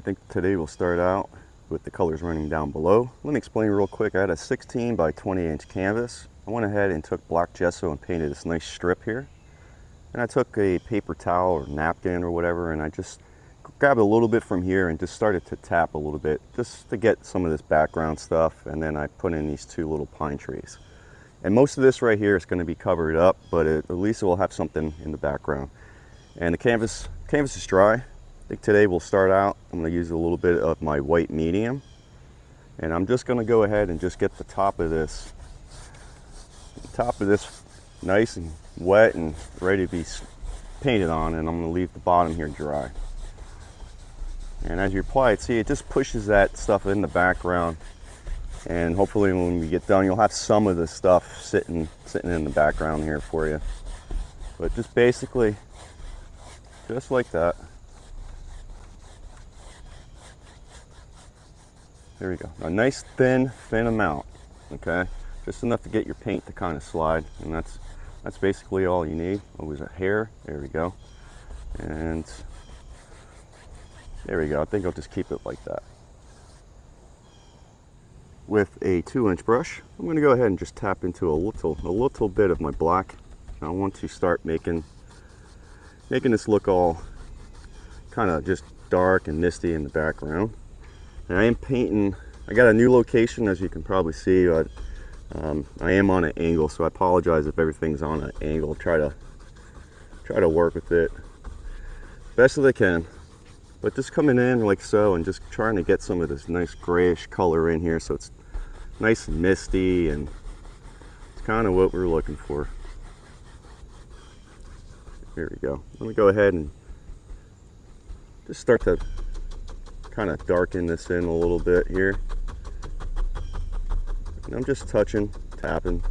think today we'll start out with the colors running down below. Let me explain real quick. I had a 16 by 20 inch canvas. I went ahead and took black gesso and painted this nice strip here. And I took a paper towel or napkin or whatever, and I just grabbed a little bit from here and just started to tap a little bit just to get some of this background stuff. And then I put in these two little pine trees. And most of this right here is going to be covered up, but at least it will have something in the background. And the canvas is dry. I think today we'll start out, I'm going to use a little bit of my white medium. And I'm just going to go ahead and just get the top of this nice and wet and ready to be painted on, and I'm going to leave the bottom here dry. And as you apply it, see, it just pushes that stuff in the background, and hopefully when we get done you'll have some of the stuff sitting in the background here for you. But just basically just like that. There we go. A nice thin amount, okay? Just enough to get your paint to kind of slide, and that's basically all you need. Oh, was a hair? There we go. And there we go. I think I'll just keep it like that. With a 2-inch brush, I'm going to go ahead and just tap into a little bit of my black. I want to start making this look all kind of just dark and misty in the background. And I am painting, I got a new location, as you can probably see, but I am on an angle, so I apologize if everything's on an angle. Try to work with it best as I can. But just coming in like so and just trying to get some of this nice grayish color in here so it's nice and misty, and it's kind of what we're looking for. There we go. Let me go ahead and just start to kind of darken this in a little bit here. And I'm just touching, tapping.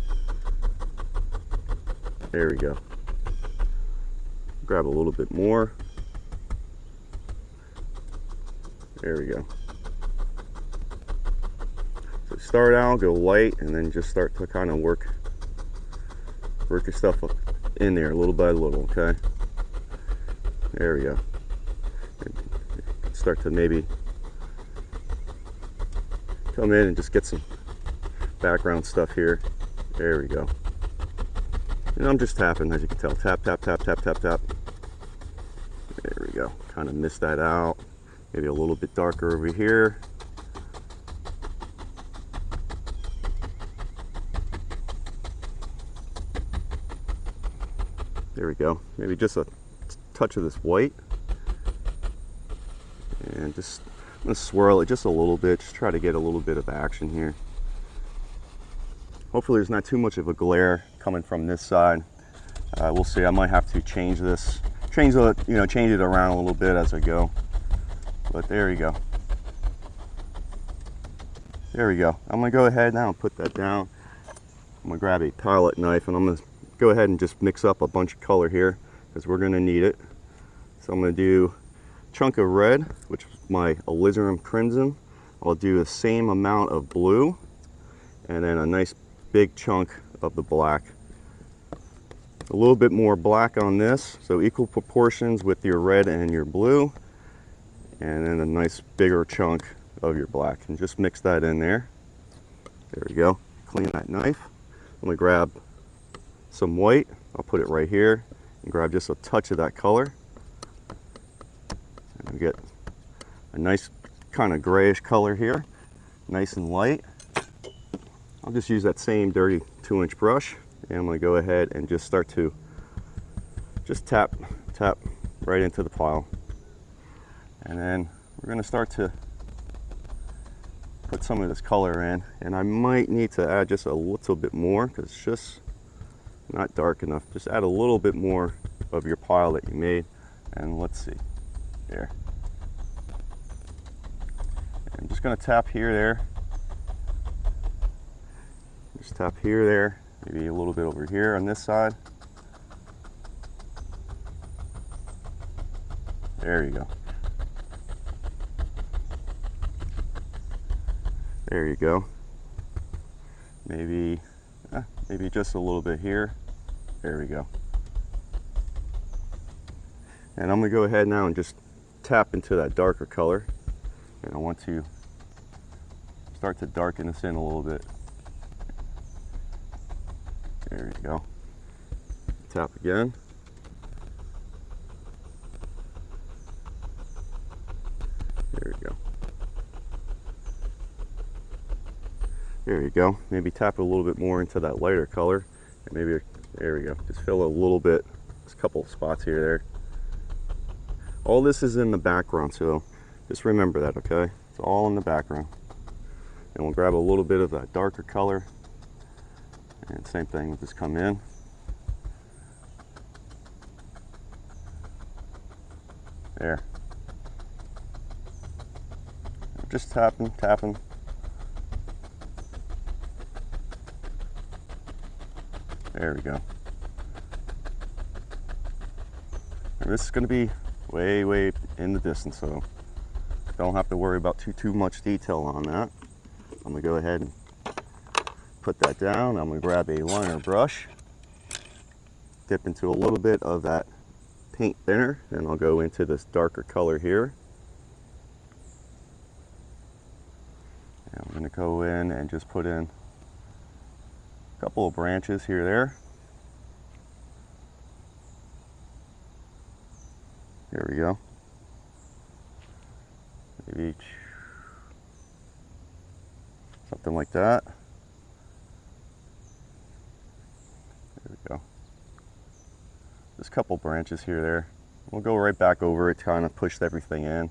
There we go. Grab a little bit more. There we go. So start out, go light, and then just start to kind of work your stuff up in there little by little, okay? There we go. Start to maybe come in and just get some background stuff here. There we go. And I'm just tapping, as you can tell. Tap, tap, tap, tap, tap, tap. There we go. Kind of mist that out. Maybe a little bit darker over here. There we go. Maybe just a touch of this white. And just I'm gonna swirl it just a little bit, just try to get a little bit of action here. Hopefully there's not too much of a glare coming from this side. We'll see. I might have to change this, change it around a little bit as I go. But there you go. There we go. I'm gonna go ahead now and put that down. I'm gonna grab a palette knife and I'm gonna go ahead and just mix up a bunch of color here because we're gonna need it. So I'm gonna do chunk of red, which is my Alizarin Crimson. I'll do the same amount of blue, and then a nice big chunk of the black. A little bit more black on this, so equal proportions with your red and your blue, and then a nice bigger chunk of your black, and just mix that in there. There we go. Clean that knife. I'm gonna grab some white. I'll put it right here and grab just a touch of that color. And get a nice kind of grayish color here, nice and light. I'll just use that same dirty 2-inch brush, and I'm going to go ahead and just start to just tap right into the pile. And then we're going to start to put some of this color in, and I might need to add just a little bit more because it's just not dark enough. Just add a little bit more of your pile that you made, and let's see. There. I'm just going to tap here, there. Just tap here, there. Maybe a little bit over here on this side. There you go. There you go. Maybe just a little bit here. There we go. And I'm going to go ahead now and just tap into that darker color. And I want to start to darken this in a little bit. There you go. Tap again. There we go. There you go. Maybe tap a little bit more into that lighter color. And maybe, there we go. Just fill a little bit. Just a couple of spots here, there. All this is in the background, so just remember that, okay? It's all in the background. And we'll grab a little bit of that darker color. And same thing, we'll just come in. There. Just tapping, tapping. There we go. And this is going to be way in the distance, so don't have to worry about too much detail on that. I'm going to go ahead and put that down. I'm going to grab a liner brush, dip into a little bit of that paint thinner, and I'll go into this darker color here. And I'm going to go in and just put in a couple of branches here, there. There we go. Maybe something like that. There we go. Just a couple branches here, there. We'll go right back over it, kind of push everything in.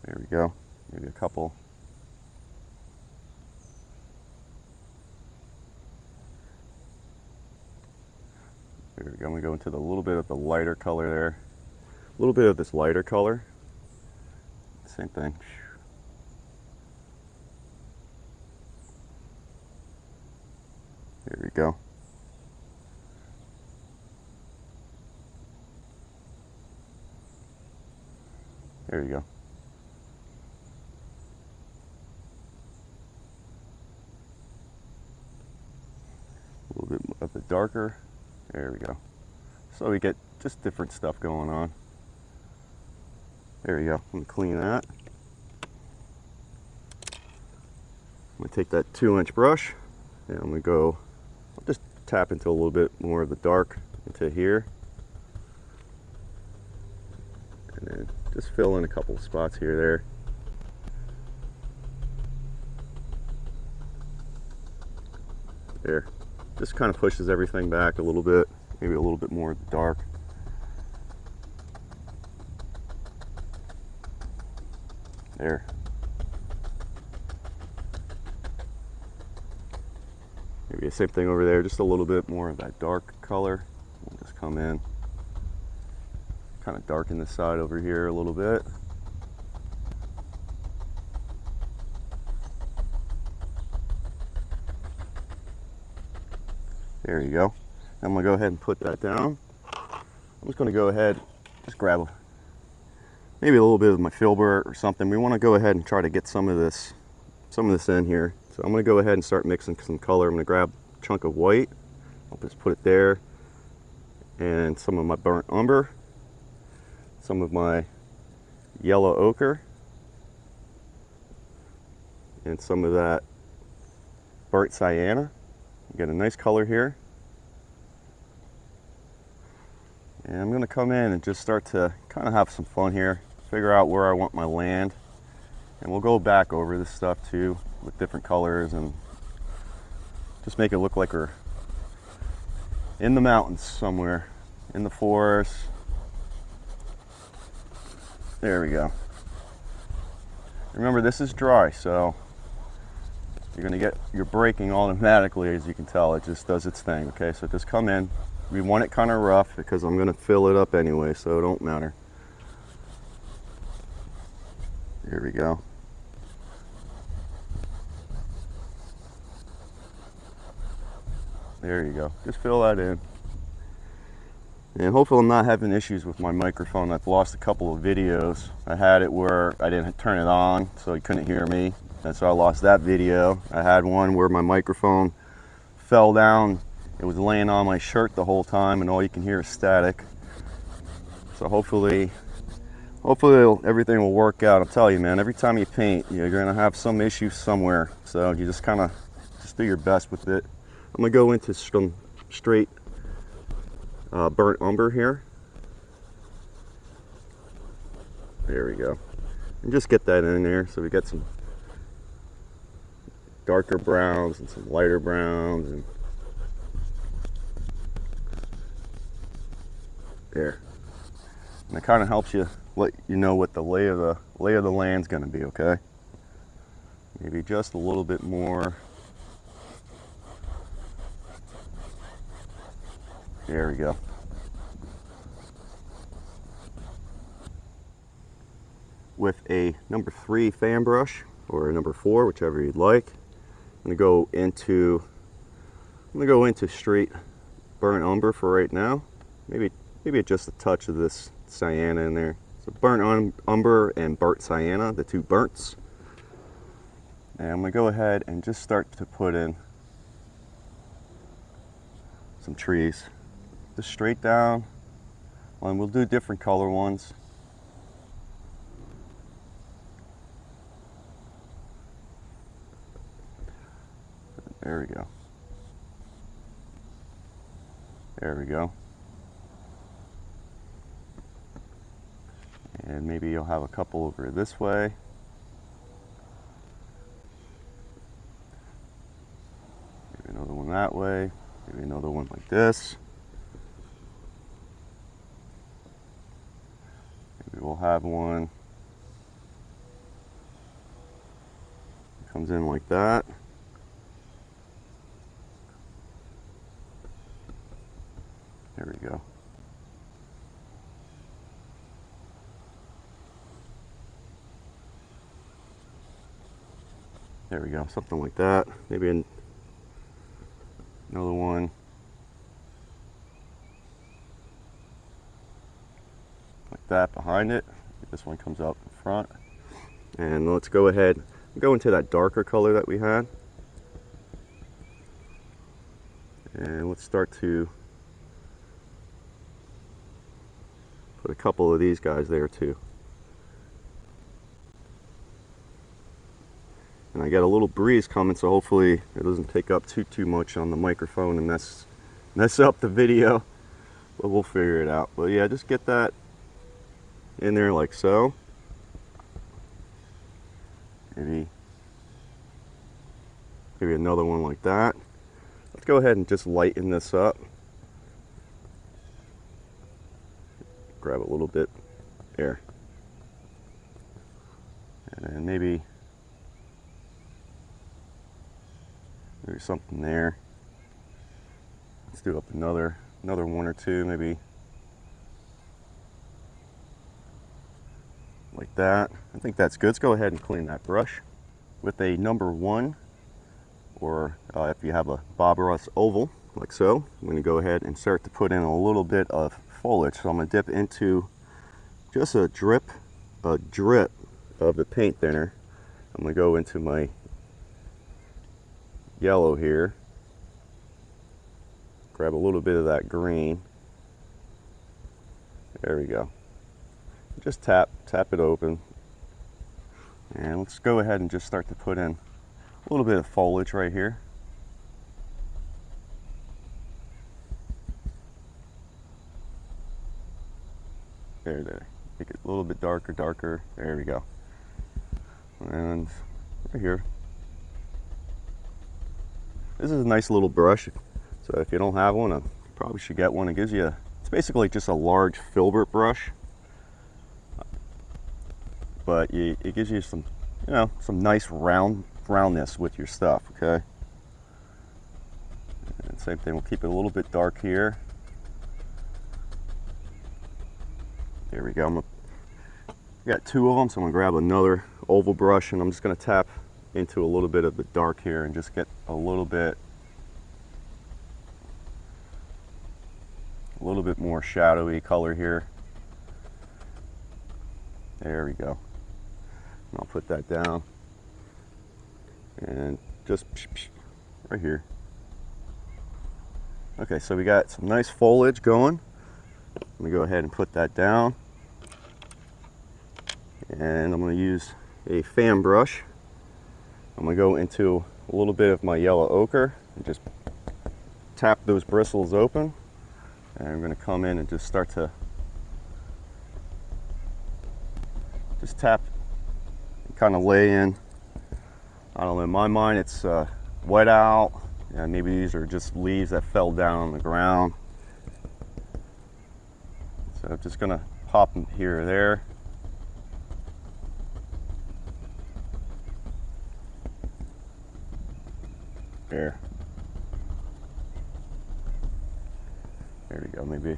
There we go. Maybe a couple. There we go. I'm going to go into a little bit of the lighter color there. A little bit of this lighter color. Same thing. There we go. There you go. A little bit of the darker. There we go. So we get just different stuff going on. There you go. I'm going to clean that. I'm going to take that 2-inch brush and I'm going to go, I'll just tap into a little bit more of the dark into here. And then just fill in a couple of spots here, there. There. Just kind of pushes everything back a little bit, maybe a little bit more dark. There. Maybe the same thing over there, just a little bit more of that dark color. We'll just come in, kind of darken the side over here a little bit. There you go. I'm going to go ahead and put that down. I'm just going to go ahead, just grab maybe a little bit of my filbert or something. We want to go ahead and try to get some of this in here. So I'm going to go ahead and start mixing some color. I'm going to grab a chunk of white. I'll just put it there. And some of my burnt umber. Some of my yellow ochre. And some of that burnt sienna. Get a nice color here. And I'm going to come in and just start to kind of have some fun here. Figure out where I want my land. And we'll go back over this stuff too with different colors and just make it look like we're in the mountains somewhere, in the forest. There we go. Remember, this is dry, so you're going to get your breaking automatically. As you can tell, it just does its thing. Okay, so just come in. We want it kind of rough because I'm going to fill it up anyway, so it don't matter. There we go. There you go. Just fill that in. And hopefully I'm not having issues with my microphone. I've lost a couple of videos. I had it where I didn't turn it on, so you couldn't hear me. And so I lost that video. I had one where my microphone fell down. It was laying on my shirt the whole time and all you can hear is static. So hopefully hopefully everything will work out. I'll tell you, man, every time you paint, you're gonna have some issue somewhere. So you just kind of just do your best with it. I'm gonna go into some straight burnt umber here. There we go. And just get that in there so we get some darker browns and some lighter browns, and there. And it kind of helps you let you know what the lay of the land's going to be. Okay, maybe just a little bit more. There we go. With a number 3 fan brush, or a number 4, whichever you'd like, I'm gonna go into straight burnt umber for right now. Maybe just a touch of this sienna in there. So burnt umber and burnt sienna, the two burnts. And I'm gonna go ahead and just start to put in some trees, just straight down. And we'll do different color ones. There we go. There we go. And maybe you'll have a couple over this way. Maybe another one that way. Maybe another one like this. Maybe we'll have one that comes in like that. There we go. There we go, something like that. Maybe another one like that behind it. This one comes up in front. And let's go ahead and go into that darker color that we had. And let's start to put a couple of these guys there too. And I got a little breeze coming, so hopefully it doesn't take up too much on the microphone and mess up the video, but we'll figure it out. But yeah, just get that in there like so. Maybe another one like that. Let's go ahead and just lighten this up. Grab a little bit there, and then maybe something there. Let's do up another one or two, maybe like that. I think that's good. Let's go ahead and clean that brush with a number 1, or if you have a Bob Ross oval like so. I'm going to go ahead and start to put in a little bit of foliage. So I'm going to dip into just a drip of the paint thinner. I'm going to go into my yellow here, grab a little bit of that green. There we go. Just tap it open, and let's go ahead and just start to put in a little bit of foliage right here. There. Make it a little bit darker. There we go. And right here. This is a nice little brush. So if you don't have one, you probably should get one. It gives you it's basically just a large filbert brush. But it gives you some, some nice roundness with your stuff, okay? And same thing, we'll keep it a little bit dark here. There we go. I got 2 of them, so I'm gonna grab another oval brush, and I'm just gonna tap into a little bit of the dark here and just get a little bit more shadowy color here. There we go. And I'll put that down and just right here. Okay, so we got some nice foliage going. Let me go ahead and put that down. And I'm going to use a fan brush. I'm going to go into a little bit of my yellow ochre and just tap those bristles open. And I'm going to come in and just start to just tap and kind of lay in. I don't know, in my mind it's wet out. Yeah, maybe these are just leaves that fell down on the ground. So I'm just going to pop them here or there. There. There we go, maybe.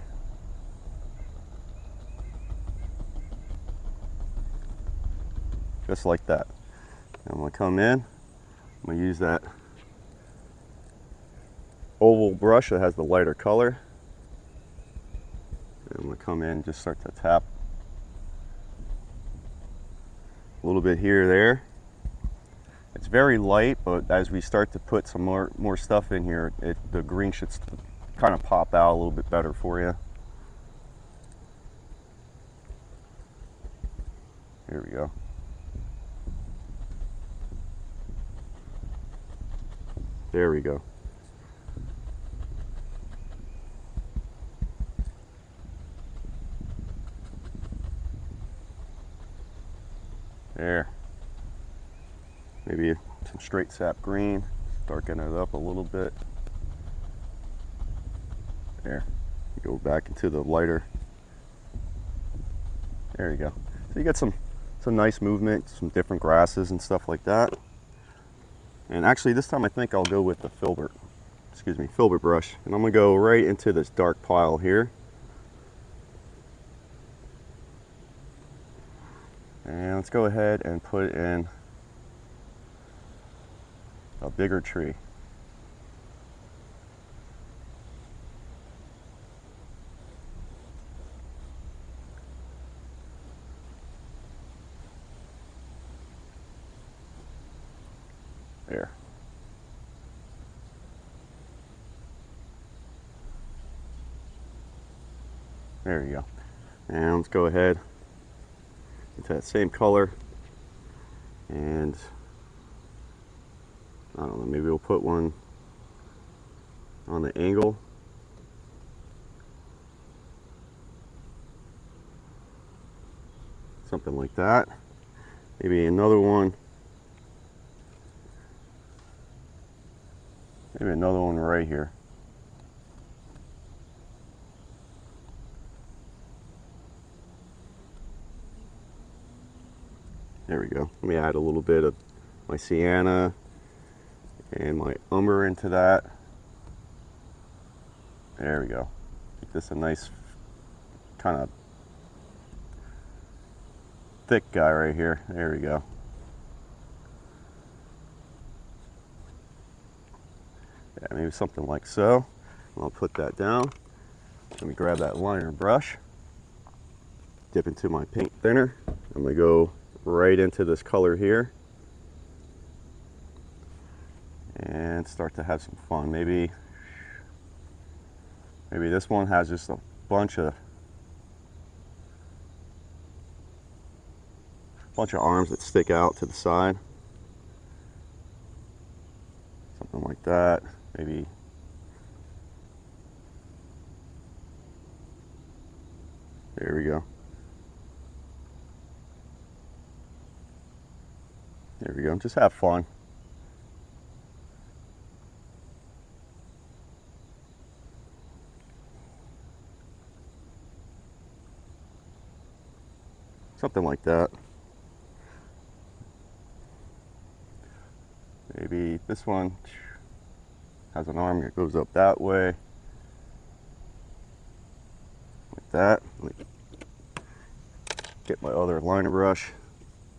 Just like that. I'm going to come in. I'm going to use that oval brush that has the lighter color. And I'm going to come in and just start to tap a little bit here or there. It's very light, but as we start to put some more stuff in here, the green should kind of pop out a little bit better for you. Here we go. There we go. There. Maybe some straight sap green, darken it up a little bit. There. You go back into the lighter. There you go. So you get some nice movement, some different grasses and stuff like that. And actually this time I think I'll go with the filbert brush. And I'm gonna go right into this dark pile here. And let's go ahead and put in a bigger tree. There. There you go. And let's go ahead into that same color, and I don't know, maybe we'll put one on the angle. Something like that. Maybe another one. Maybe another one right here. There we go. Let me add a little bit of my Sienna and my Umber into that. There we go. Make this a nice kind of thick guy right here. There we go. Yeah, maybe something like so. I'll put that down. Let me grab that liner brush, dip into my paint thinner. I'm gonna go right into this color here and start to have some fun. Maybe this one has just a bunch of arms that stick out to the side. Something like that. Maybe there we go. There we go. Just have fun. Something like that. Maybe this one has an arm that goes up that way. Like that. Let me get my other liner brush.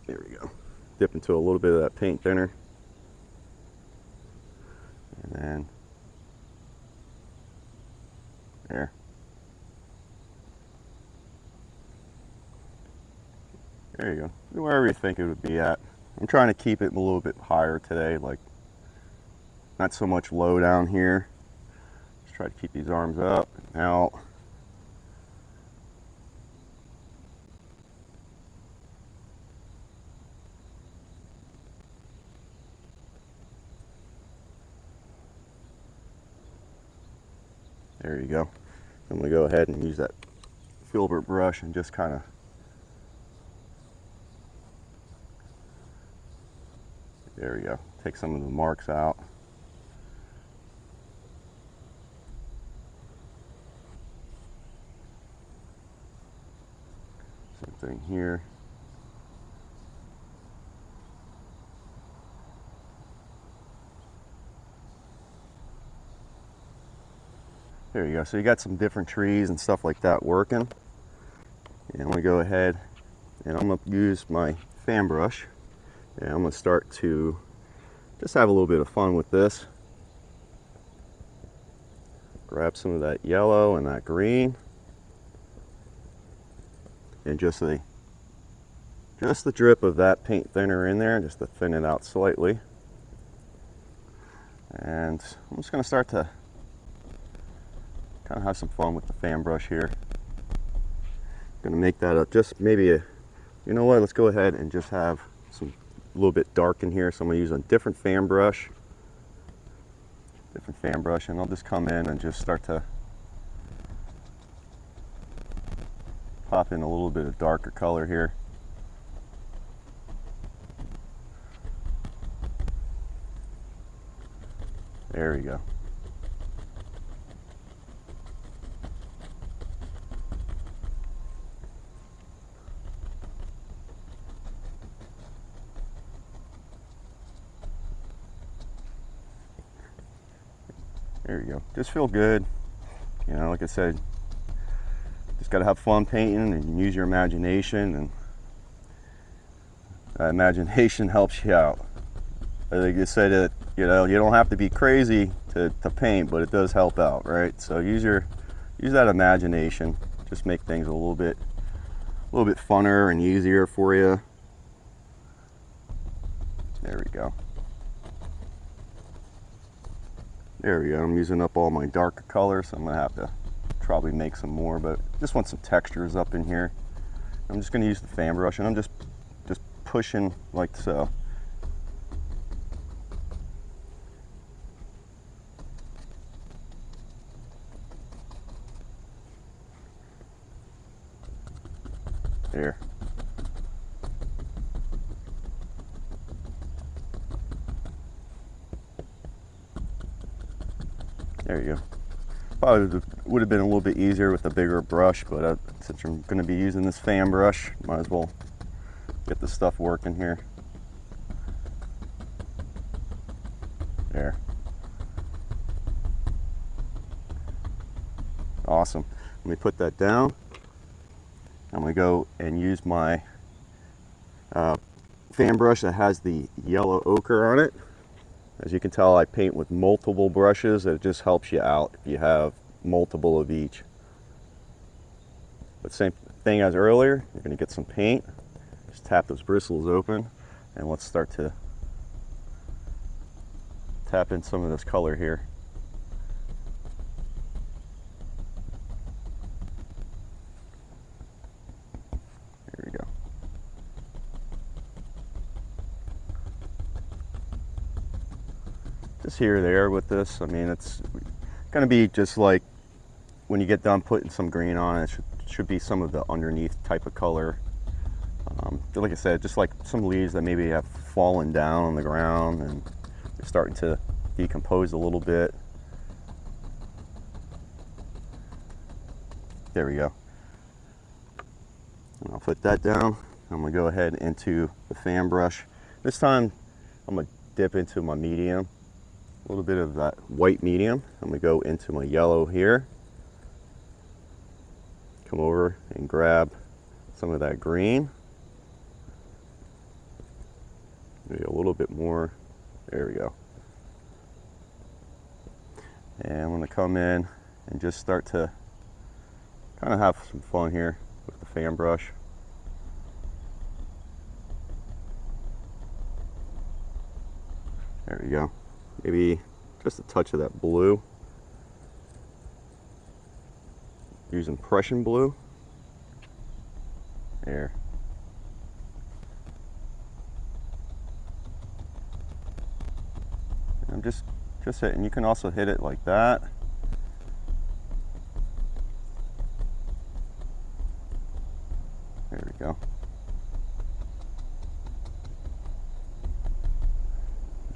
There we go. Dip into a little bit of that paint thinner. And then there. There you go. Wherever you think it would be at. I'm trying to keep it a little bit higher today, like not so much low down here. Just try to keep these arms up and out. There you go. I'm gonna go ahead and use that filbert brush and just kind of there we go. Take some of the marks out. Same thing here. There you go. So you got some different trees and stuff like that working. And I'm gonna go ahead and I'm gonna use my fan brush and I'm gonna start to just have a little bit of fun with this. Grab some of that yellow and that green and just the drip of that paint thinner in there just to thin it out slightly. And I'm just gonna start to kind of have some fun with the fan brush here. Gonna make that up just maybe a, you know what, let's go ahead and just have some a little bit dark in here. So I'm gonna use a different fan brush, and I'll just come in and just start to pop in a little bit of darker color here. There we go. There you go. Just feel good. You know, like I said, just got to have fun painting and use your imagination, and that imagination helps you out. Like I said, you know, you don't have to be crazy to paint, but it does help out, right? So use that imagination. Just make things a little bit funner and easier for you. There we go. There we go. I'm using up all my darker colors, so I'm gonna have to probably make some more, but just want some textures up in here. I'm just gonna use the fan brush and I'm just pushing like so. There. There you go. Probably would have been a little bit easier with a bigger brush, but since I'm going to be using this fan brush, might as well get the stuff working here. There. Awesome. Let me put that down. I'm going to go and use my fan brush that has the yellow ochre on it. As you can tell, I paint with multiple brushes. It just helps you out if you have multiple of each. But same thing as earlier, you're going to get some paint. Just tap those bristles open, and let's start to tap in some of this color here. There we go. Just here or there with this. I mean, it's going to be just like when you get done putting some green on it, should be some of the underneath type of color. Like I said, just like some leaves that maybe have fallen down on the ground and they're starting to decompose a little bit. There we go. And I'll put that down. I'm going to go ahead into the fan brush. This time I'm going to dip into my medium. A little bit of that white medium. I'm going to go into my yellow here. Come over and grab some of that green. Maybe a little bit more. There we go. And I'm going to come in and just start to kind of have some fun here with the fan brush. There we go. Maybe just a touch of that blue. Using Prussian Blue. There. And I'm just hitting. You can also hit it like that. There we go.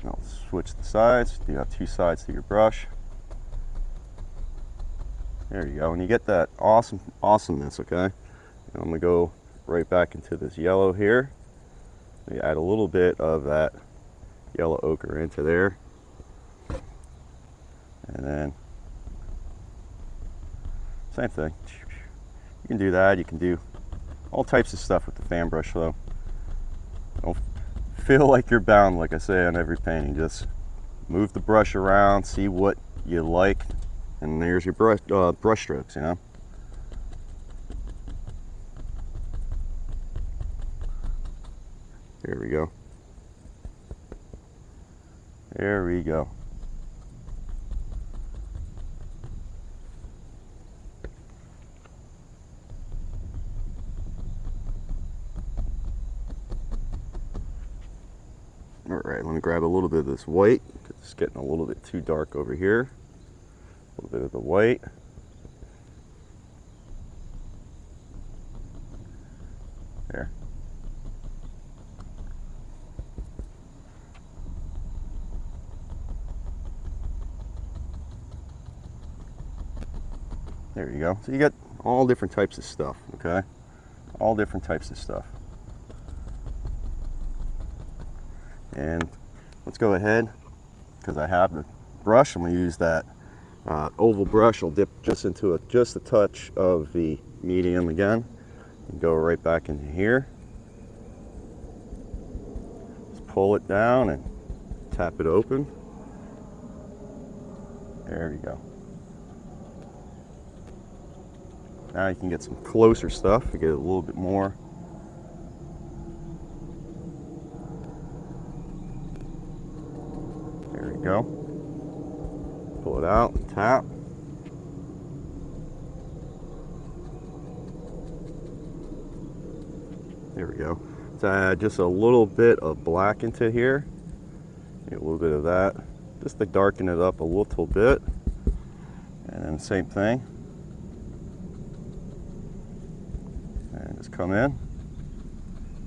I'll switch the sides. You have two sides to your brush. There you go, and you get that awesomeness, okay? And I'm gonna go right back into this yellow here. We add a little bit of that yellow ochre into there. And then, same thing. You can do that, you can do all types of stuff with the fan brush though. Don't feel like you're bound, like I say on every painting. Just move the brush around, see what you like, and there's your brush strokes, you know. There we go. There we go. All right, let me grab a little bit of this white because it's getting a little bit too dark over here. A little bit of the white. There. There you go. So you got all different types of stuff, okay? All different types of stuff. And let's go ahead, because I have the brush, I'm going to use that oval brush. I'll dip just into just a touch of the medium again and go right back into here. Just pull it down and tap it open. There you go. Now you can get some closer stuff. You get a little bit more. There you go. Pull it out and tap. There we go. So add just a little bit of black into here. Get a little bit of that, just to darken it up a little bit. And then same thing. And just come in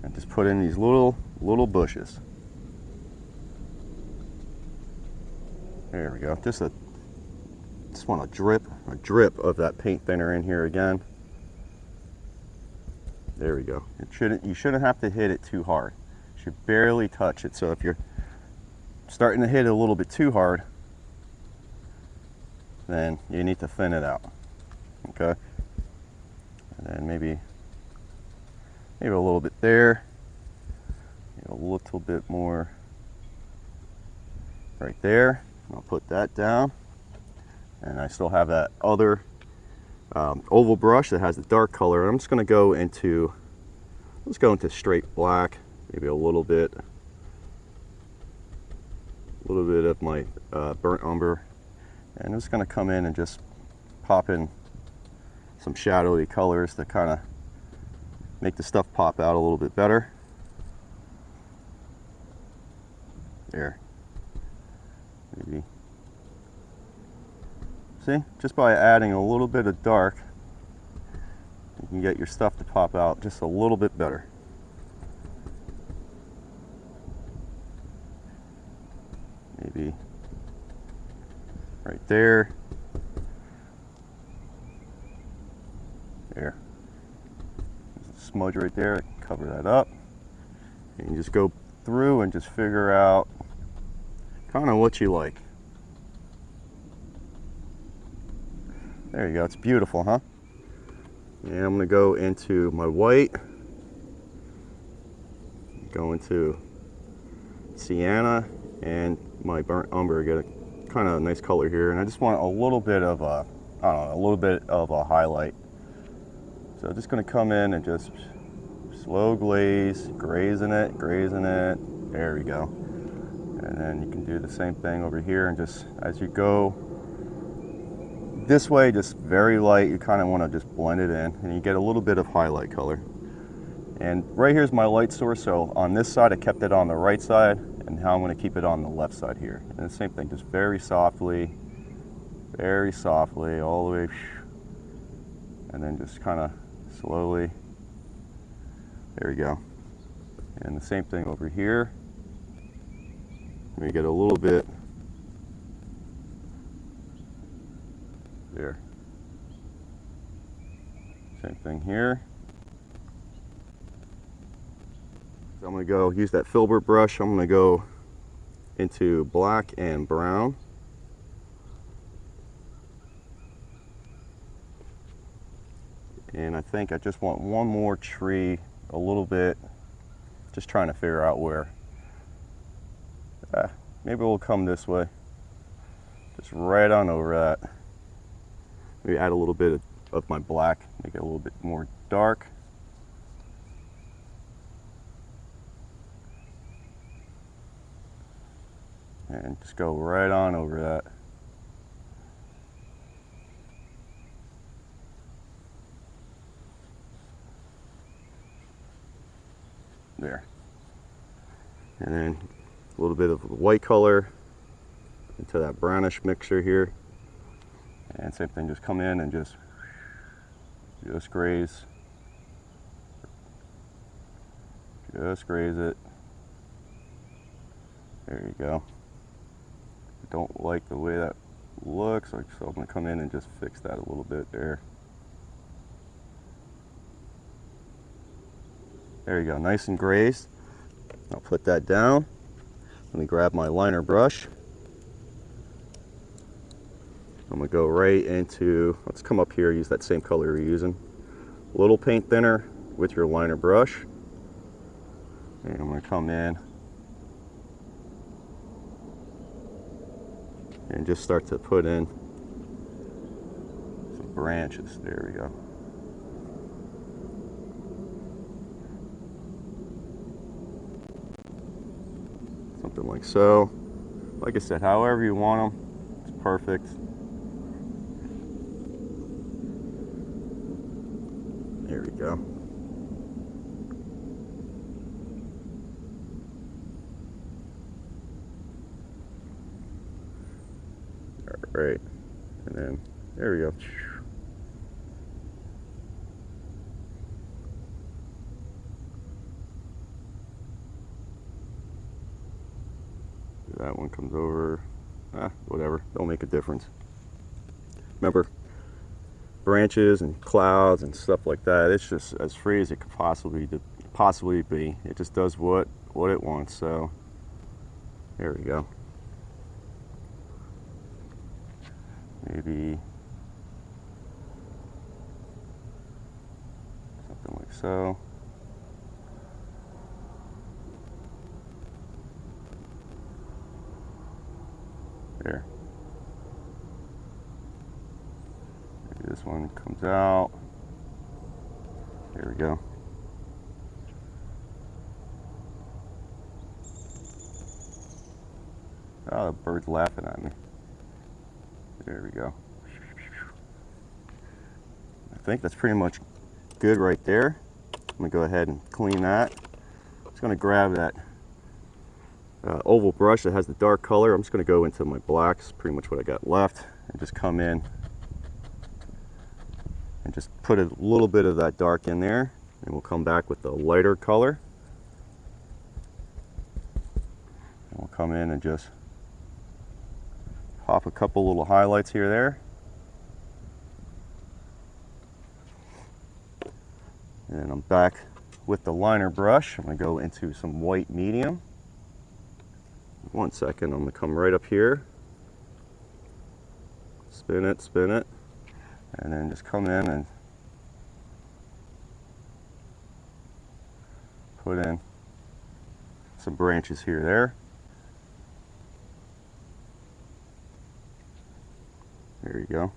and just put in these little bushes. There we go. Just want a drip of that paint thinner in here again. There we go. You shouldn't have to hit it too hard. You should barely touch it. So if you're starting to hit it a little bit too hard, then you need to thin it out. Okay. And then maybe a little bit there. A little bit more right there. I'll put that down. And I still have that other oval brush that has the dark color. I'm just going to go into, let's go into straight black, maybe a little bit of my burnt umber, and I'm just going to come in and just pop in some shadowy colors to kind of make the stuff pop out a little bit better. There. Maybe. See, just by adding a little bit of dark, you can get your stuff to pop out just a little bit better. Maybe right there. There. There's a smudge right there. Cover that up. And you just go through and just figure out kind of what you like. There you go, it's beautiful, huh? And I'm gonna go into my white, go into Sienna and my burnt umber, get a kind of nice color here. And I just want a little bit of a, I don't know, a little bit of a highlight. So I'm just gonna come in and just slow glaze, grazing it, there we go. And then you can do the same thing over here, and just as you go this way, just very light, you kind of want to just blend it in, and you get a little bit of highlight color. And right here's my light source, so on this side I kept it on the right side, and now I'm going to keep it on the left side here. And the same thing, just very softly all the way, and then just kind of slowly There we go. And the same thing over here. Let me get a little bit there. Same thing here. So I'm going to go use that filbert brush. I'm going to go into black and brown. And I think I just want one more tree a little bit, just trying to figure out where. Maybe we'll come this way, just right on over that. Maybe add a little bit of my black, make it a little bit more dark. And just go right on over that. There. And then a little bit of white color into that brownish mixture here. And same thing, just come in and just graze. Just graze it. There you go. I don't like the way that looks, so I'm going to come in and just fix that a little bit there. There you go, nice and grazed. I'll put that down. Let me grab my liner brush. I'm going to go right into, let's come up here, use that same color you're using. A little paint thinner with your liner brush. And I'm going to come in and just start to put in some branches. There we go. Something like so. Like I said, however you want them, it's perfect. There we go. All right, and then there we go. That one comes over, whatever, don't make a difference. Remember, branches and clouds and stuff like that, it's just as free as it could possibly be. It just does what it wants. So there we go. Maybe something like so. There. Maybe this one comes out. There we go. Oh, the bird's laughing at me. There we go. I think that's pretty much good right there. I'm gonna go ahead and clean that. I'm just gonna grab that oval brush that has the dark color. I'm just gonna go into my blacks, pretty much what I got left, and just come in and just put a little bit of that dark in there, and we'll come back with the lighter color. And we'll come in and just pop a couple little highlights here there. And I'm back with the liner brush. I'm going to go into some white medium. 1 second, I'm going to come right up here. Spin it, and then just come in and put in some branches here, there. There you go.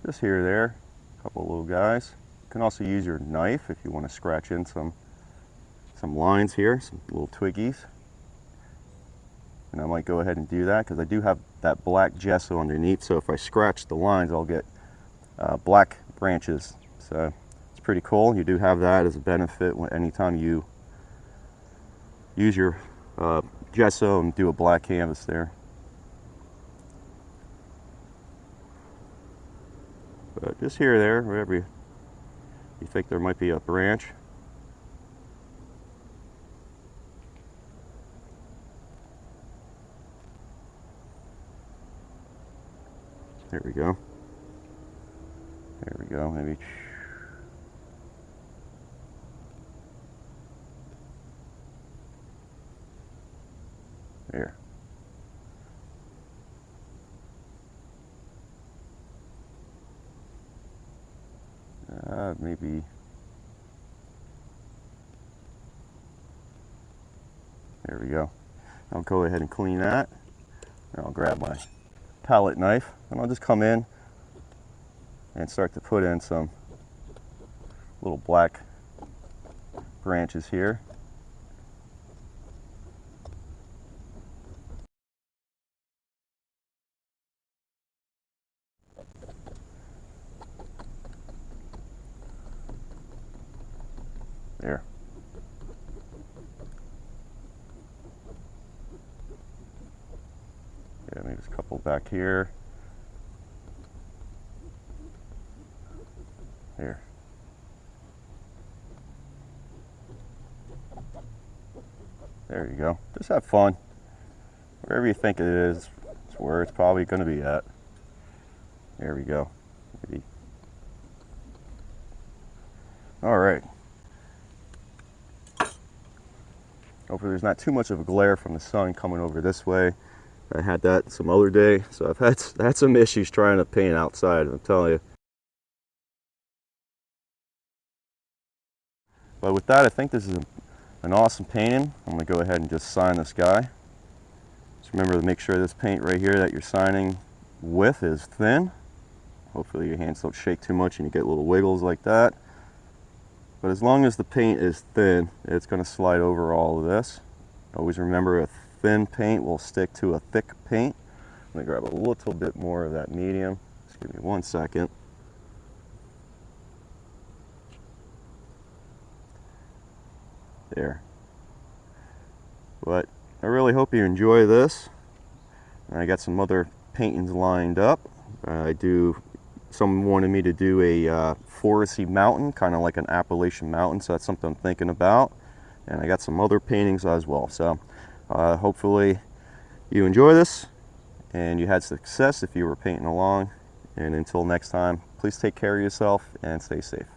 Just here, there, a couple little guys. You can also use your knife if you want to scratch in some lines here, some little twiggies. And I might go ahead and do that because I do have that black gesso underneath, so if I scratch the lines, I'll get black branches. So it's pretty cool. You do have that as a benefit anytime you use your gesso and do a black canvas there. But just here or there, wherever you think there might be a branch. There we go. There we go, maybe. There. Maybe. There we go. I'll go ahead and clean that. And I'll grab my palette knife and I'll just come in and start to put in some little black branches here. There. Yeah, maybe just a couple back here. Here. There you go. Just have fun. Wherever you think it is, it's where it's probably going to be at. There we go. Maybe. All right. Hopefully there's not too much of a glare from the sun coming over this way. I had that some other day, so I've had some issues trying to paint outside, I'm telling you. But with that, I think this is an awesome painting. I'm going to go ahead and just sign this guy. Just remember to make sure this paint right here that you're signing with is thin. Hopefully your hands don't shake too much and you get little wiggles like that. But as long as the paint is thin, it's going to slide over all of this. Always remember, a thin paint will stick to a thick paint. I'm going to grab a little bit more of that medium. Just give me 1 second. There. But I really hope you enjoy this. I got some other paintings lined up. Someone wanted me to do a foresty mountain, kind of like an Appalachian mountain, so that's something I'm thinking about. And I got some other paintings as well. So hopefully you enjoy this and you had success if you were painting along. And until next time, please take care of yourself and stay safe.